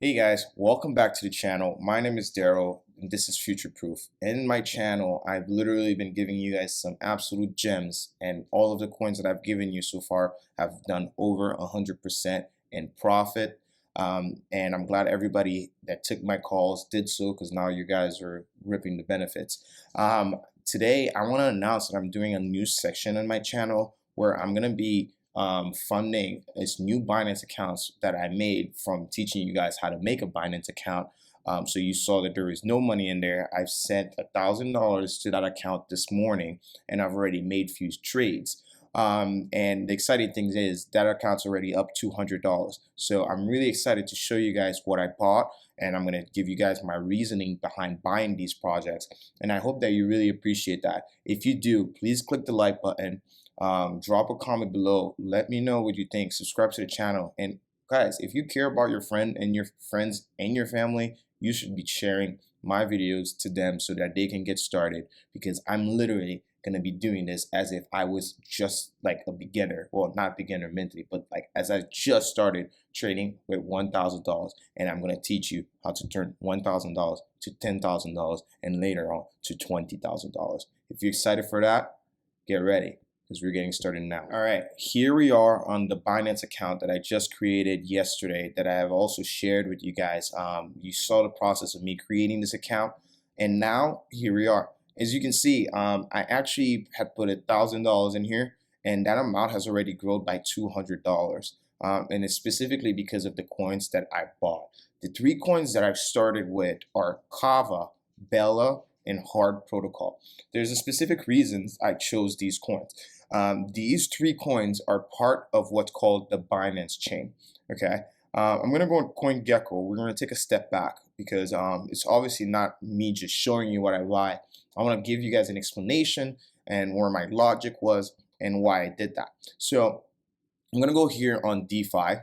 Hey guys, welcome back to the channel. My name is Daryl and this is Future Proof. In my channel, I've literally been giving you guys some absolute gems, and all of the coins that I've given you so far have done over 100% in profit. And I'm glad everybody that took my calls did so, because now you guys are ripping the benefits. Today, I want to announce that I'm doing a new section on my channel where I'm going to be funding this new Binance accounts that I made from teaching you guys how to make a Binance account. So you saw that there is no money in there. I've sent $1,000 to that account this morning, and I've already made few trades. And the exciting thing is that account's already up $200. So I'm really excited to show you guys what I bought, and I'm going to give you guys my reasoning behind buying these projects. And I hope that you really appreciate that. If you do, please click the like button. Drop a comment below. Let me know what you think. Subscribe to the channel. And guys, if you care about your friend and your friends and your family, you should be sharing my videos to them so that they can get started, because I'm literally going to be doing this as if I was just like a beginner. Well, not beginner mentally, but like as I just started trading with $1,000, and I'm going to teach you how to turn $1,000 to $10,000 and later on to $20,000. If you're excited for that, get ready, because we're getting started now. All right, here we are on the Binance account that I just created yesterday, that I have also shared with you guys. You saw the process of me creating this account, and now here we are. As you can see, I actually had put $1,000 in here, and that amount has already grown by $200. And it's specifically because of the coins that I bought. The three coins that I've started with are Kava, Bella, and Hard Protocol. There's a specific reasons I chose these coins. These three coins are part of what's called the Binance chain. Okay, I'm going to go on CoinGecko. We're going to take a step back, because it's obviously not me just showing you what I buy. I want to give you guys an explanation and where my logic was and why I did that. So I'm going to go here on DeFi.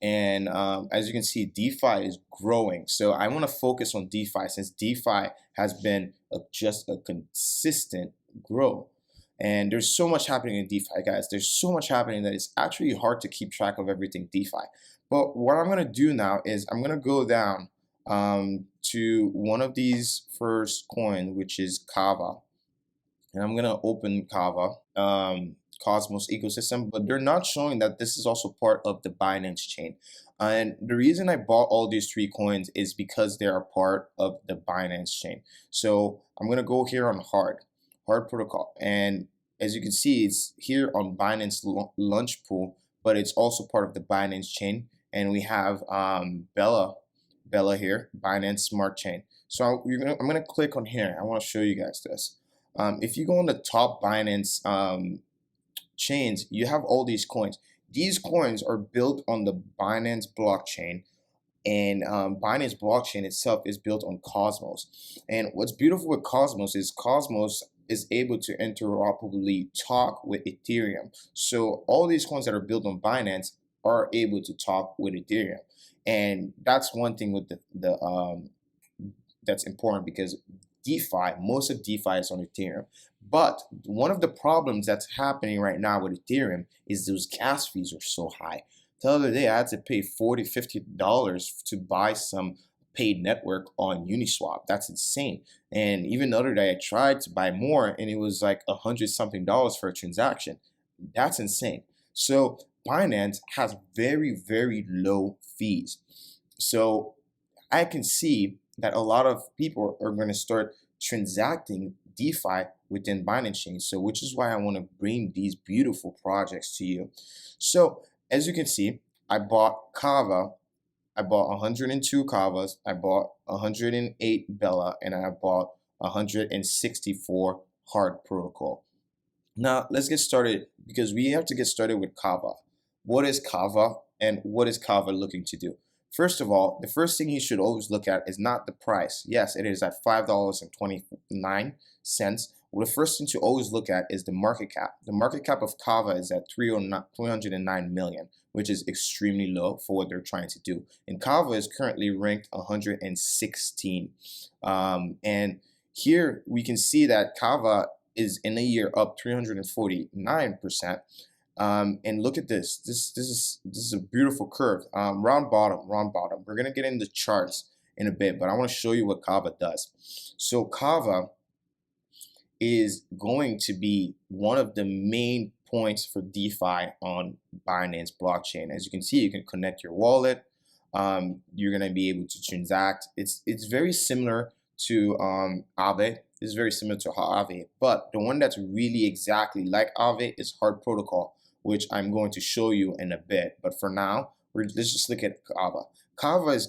And as you can see, DeFi is growing. So I want to focus on DeFi, since DeFi has been just a consistent growth. And there's so much happening in DeFi, guys. There's so much happening that it's actually hard to keep track of everything DeFi. But what I'm going to do now is I'm going to go down to one of these first coins, which is Kava. And I'm going to open Kava. Cosmos ecosystem, but they're not showing that this is also part of the Binance chain. And the reason I bought all these three coins is because they are part of the Binance chain. So I'm going to go here on Hard Protocol. And as you can see, it's here on Binance Launch Pool, but it's also part of the Binance chain. And we have Bella here, Binance Smart Chain. So I'm going to click on here. I want to show you guys this. If you go on the top Binance chains, you have all these coins. These coins are built on the Binance blockchain, and Binance blockchain itself is built on Cosmos. And what's beautiful with Cosmos is able to interoperably talk with Ethereum. So all these coins that are built on Binance are able to talk with Ethereum, and that's one thing with the that's important, because DeFi, most of DeFi is on Ethereum. But one of the problems that's happening right now with Ethereum is those gas fees are so high. The other day I had to pay $40, $50 to buy some paid network on Uniswap. That's insane. And even the other day I tried to buy more, and it was like $100 something for a transaction. That's insane. So Binance has very, very low fees. So I can see that a lot of people are going to start transacting DeFi within Binance chain. So which is why I want to bring these beautiful projects to you. So as you can see, I bought Kava. I bought 102 Kavas. I bought 108 Bella, and I bought 164 Hard Protocol. Now let's get started, because we have to get started with Kava. What is Kava, and what is Kava looking to do? First of all, the first thing you should always look at is not the price. Yes, it is at $5.29. Well, the first thing to always look at is the market cap. The market cap of Kava is at 309 million, which is extremely low for what they're trying to do. And Kava is currently ranked 116. And here we can see that Kava is in a year up 349%. And look at this. This is a beautiful curve. Round bottom, round bottom. We're gonna get into charts in a bit, but I want to show you what Kava does. So Kava is going to be one of the main points for DeFi on Binance blockchain. As you can see, you can connect your wallet. You're gonna be able to transact. It's very similar to Aave. It's very similar to Aave, but the one that's really exactly like Aave is Hard Protocol, which I'm going to show you in a bit. But for now, let's just look at Kava. Kava is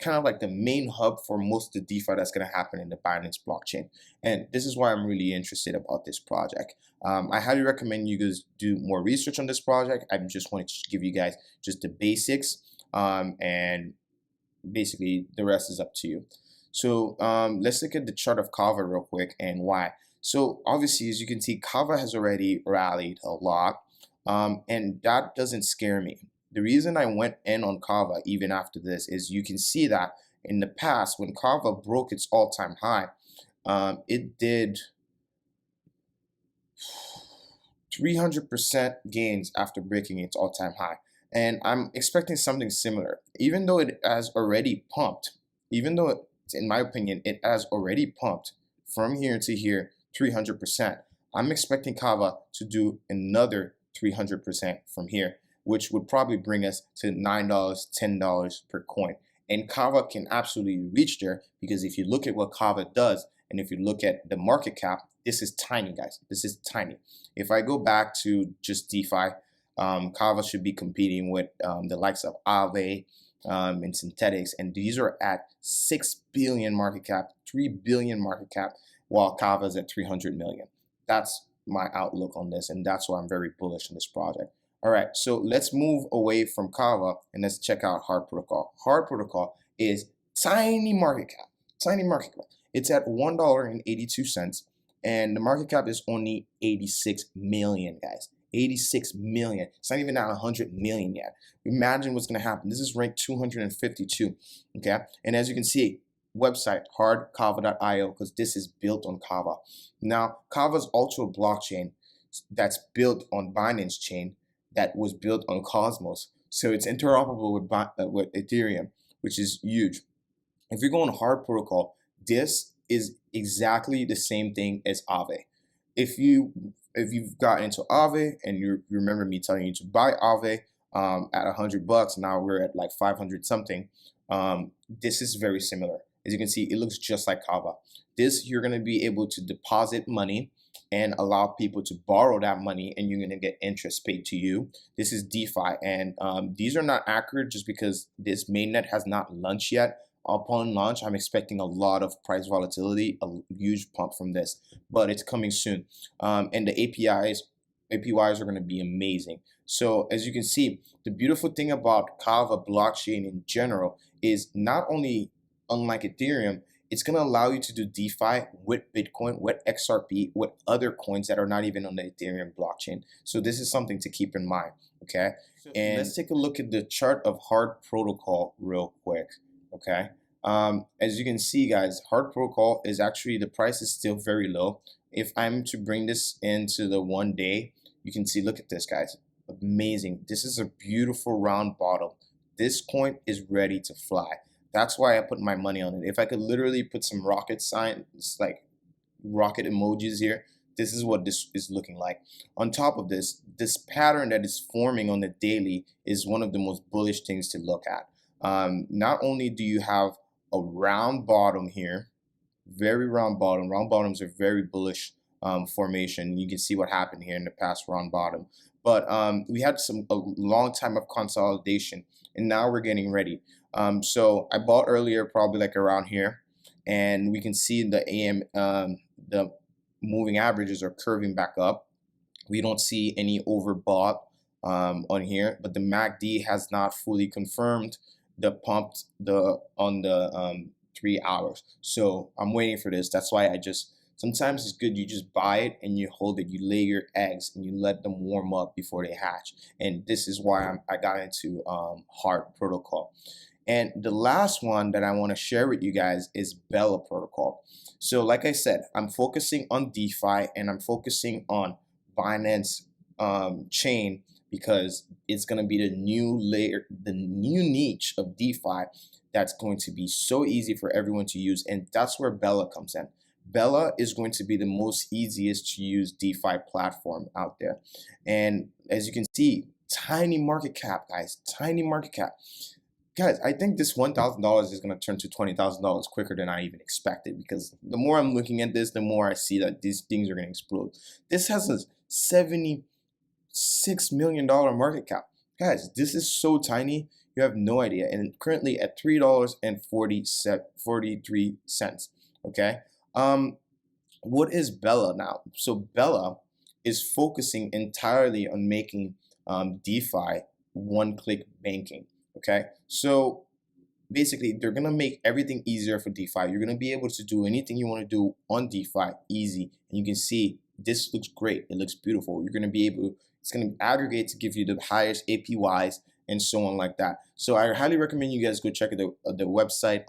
kind of like the main hub for most of the DeFi that's going to happen in the Binance blockchain. And this is why I'm really interested about this project. I highly recommend you guys do more research on this project. I just wanted to give you guys just the basics, and basically the rest is up to you. So let's look at the chart of Kava real quick and why. So obviously, as you can see, Kava has already rallied a lot, and that doesn't scare me. The reason I went in on Kava even after this is you can see that in the past when Kava broke its all-time high, it did 300% gains after breaking its all-time high. And I'm expecting something similar. Even though it has already pumped, even though in my opinion, it has already pumped from here to here 300%. I'm expecting Kava to do another 300% from here, which would probably bring us to $9, $10 per coin. And Kava can absolutely reach there because if you look at what Kava does, and if you look at the market cap, this is tiny, guys. This is tiny. If I go back to just DeFi, Kava should be competing with the likes of Aave and Synthetics, and these are at 6 billion market cap, 3 billion market cap, while Kava is at 300 million. That's my outlook on this, and that's why I'm very bullish on this project. All right, so let's move away from Kava and let's check out Hard Protocol. Hard Protocol is tiny market cap, tiny market cap. It's at $1.82, and the market cap is only 86 million, guys. 86 million. It's not even at 100 million yet. Imagine what's going to happen. This is ranked 252. Okay, and as you can see, website hardkava.io, because this is built on Kava. Now, Kava is also a blockchain that's built on Binance chain that was built on Cosmos, so it's interoperable with Ethereum, which is huge. If you go on Hard Protocol, this is exactly the same thing as Aave. If you've got into Aave and you remember me telling you to buy Aave at $100, now we're at like 500 something. This is very similar. As you can see, it looks just like Kava. This, you're going to be able to deposit money and allow people to borrow that money, and you're going to get interest paid to you. This is DeFi, and these are not accurate just because this mainnet has not launched yet. Upon launch, I'm expecting a lot of price volatility, a huge pump from this, but it's coming soon. And the APIs are going to be amazing. So as you can see, the beautiful thing about Kava blockchain in general is not only unlike Ethereum, it's going to allow you to do DeFi with Bitcoin, with XRP, with other coins that are not even on the Ethereum blockchain. So this is something to keep in mind, okay? And let's take a look at the chart of Hard Protocol real quick, okay? As you can see, guys, Hard Protocol is actually, the price is still very low. If I'm to bring this into the 1 day, you can see, look at this, guys. Amazing. This is a beautiful round bottom. This coin is ready to fly. That's why I put my money on it. If I could literally put some rocket signs, like rocket emojis here, this is what this is looking like. On top of this, this pattern that is forming on the daily is one of the most bullish things to look at. Not only do you have a round bottom here, very round bottom. Round bottoms are very bullish formation. You can see what happened here in the past round bottom. But we had a long time of consolidation, and now we're getting ready. So I bought earlier, probably like around here, and we can see the moving averages are curving back up. We don't see any overbought on here, but the MACD has not fully confirmed the pump on the 3 hours. So I'm waiting for this. That's why sometimes it's good you just buy it and you hold it, you lay your eggs and you let them warm up before they hatch. And this is why I got into Hard Protocol. And the last one that I want to share with you guys is Bella Protocol. So like I said, I'm focusing on DeFi and I'm focusing on Binance chain, because it's going to be the new layer, the new niche of DeFi that's going to be so easy for everyone to use. And that's where Bella comes in. Bella is going to be the most easiest to use DeFi platform out there. And as you can see, tiny market cap, guys, tiny market cap. Guys, I think this $1,000 is going to turn to $20,000 quicker than I even expected, because the more I'm looking at this, the more I see that these things are going to explode. This has a $76 million market cap. Guys, this is so tiny, you have no idea. And currently at $3.43. Okay. What is Bella now? So Bella is focusing entirely on making DeFi one-click banking. Okay, so basically they're gonna make everything easier for DeFi. You're gonna be able to do anything you want to do on DeFi easy, and you can see this looks great. It looks beautiful. You're gonna be able, it's gonna aggregate to give you the highest APYs and so on like that. So I highly recommend you guys go check out the website.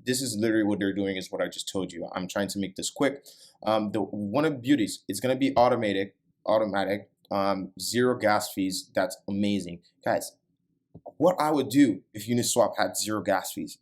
This is literally what they're doing, is what I just told you. I'm trying to make this quick. One of the beauties, it's gonna be automatic, zero gas fees. That's amazing, guys. What I would do if Uniswap had zero gas fees,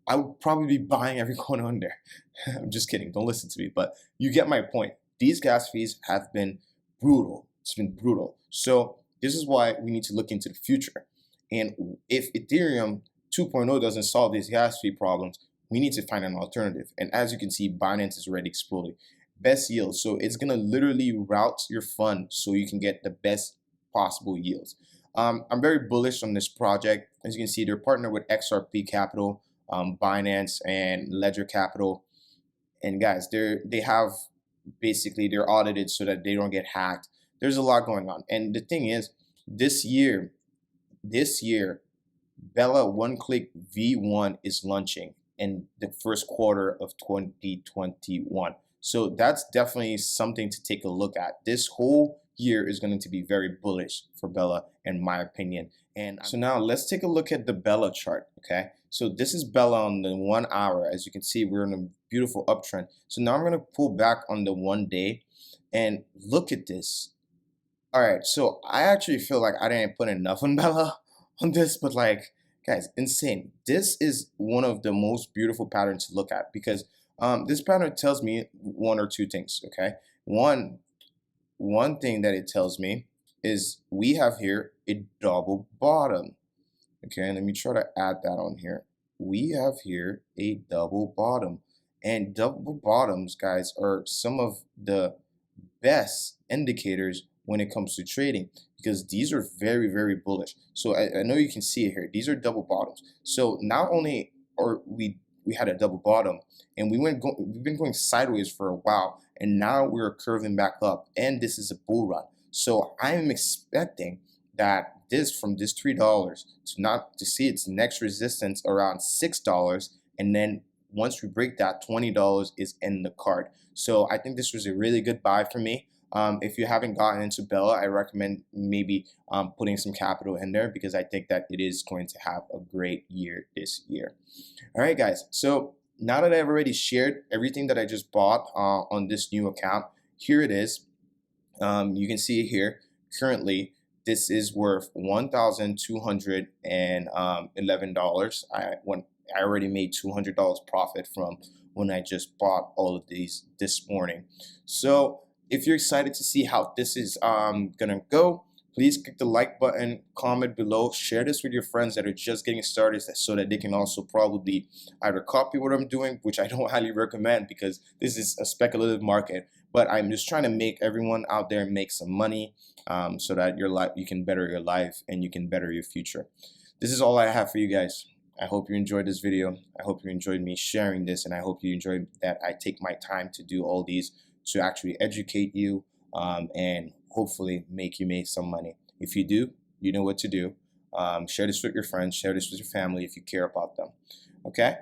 I would probably be buying every coin on there. I'm just kidding. Don't listen to me, but you get my point. These gas fees have been brutal. It's been brutal. So this is why we need to look into the future. And if Ethereum 2.0 doesn't solve these gas fee problems, we need to find an alternative. And as you can see, Binance is already exploding. Best yield. So it's going to literally route your fund so you can get the best possible yields. I'm very bullish on this project. As you can see, they're partnered with XRP Capital, Binance, and Ledger Capital. And guys, they have basically, they're audited so that they don't get hacked. There's a lot going on. And the thing is, this year, Bella One-Click V1 is launching in the first quarter of 2021. So that's definitely something to take a look at. This whole year is going to be very bullish for Bella, in my opinion. And so now let's take a look at the Bella chart. Okay, so this is Bella on the 1 hour. As you can see, we're in a beautiful uptrend. So now I'm going to pull back on the 1 day and look at this. All right, so I actually feel like I didn't put enough on Bella on this, but like, guys, insane. This is one of the most beautiful patterns to look at, because this pattern tells me one or two things. Okay, one thing that it tells me is we have here a double bottom. Okay, let me try to add that on here. We have here a double bottom, and double bottoms, guys, are some of the best indicators when it comes to trading, because these are very, very bullish. So I know you can see it here. These are double bottoms. So not only are we had a double bottom, and we've been going sideways for a while, and now we're curving back up, and this is a bull run. So I'm expecting that from this $3 to see its next resistance around $6, and then once we break that, $20 is in the card. So I think this was a really good buy for me. If you haven't gotten into Bella, I recommend maybe putting some capital in there, because I think that it is going to have a great year this year. All right, guys. So now that I've already shared everything that I just bought on this new account, here it is. You can see here, currently, this is worth $1,211. I already made $200 profit from when I just bought all of these this morning. So if you're excited to see how this is gonna go, please click the like button, comment below, share this with your friends that are just getting started, so that they can also probably either copy what I'm doing, which I don't highly recommend because this is a speculative market, but I'm just trying to make everyone out there make some money so that you can better your life and you can better your future. This is all I have for you guys. I hope you enjoyed this video. I hope you enjoyed me sharing this, and I hope you enjoyed that I take my time to do all these to actually educate you and hopefully make some money. If you do, you know what to do. Share this with your friends, share this with your family if you care about them. Okay,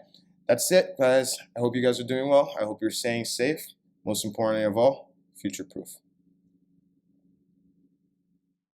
that's it, guys. I hope you guys are doing well. I hope you're staying safe. Most importantly of all, future proof.